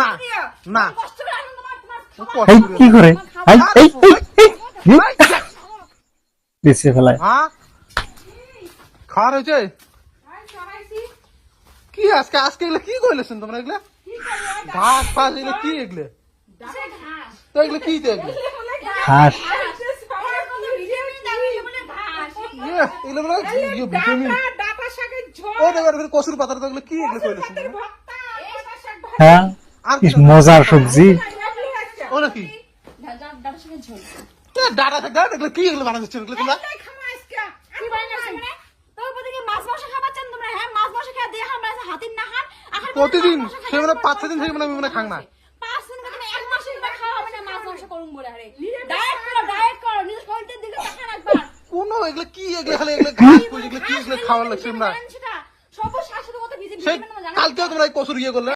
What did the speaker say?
না না এই কি করে দিচ্ছে ফেলায় হ্যাঁ খাওয়ার হয়েছে কি আজকে আজকে এগুলো কি কইলেছেন তোমরা এগুলো ঘাস ফাস এগুলো কি এগুলো তো এগুলো কি তো এগুলো ঘাস এগুলো বলে ভিটামিন ও দেখো কসুর পাতা তো এগুলো কি এগুলো কইলেছেন হ্যাঁ কি মজার সবজি ও নাকি ডাটা থাকতে এগুলো কি এগুলো বানাচ্ছেন এগুলো তোমরা প্রতিদিন সে মানে 5-6 দিন থেকে মানে আমি মানে খাং না কোনো এগুলো কি এগুলো খালি এগুলো ঘাস এগুলো কি এগুলো খাওয়ার লাগছে না সেই কালকেও তোমরা এই কসুর ইয়ে করলে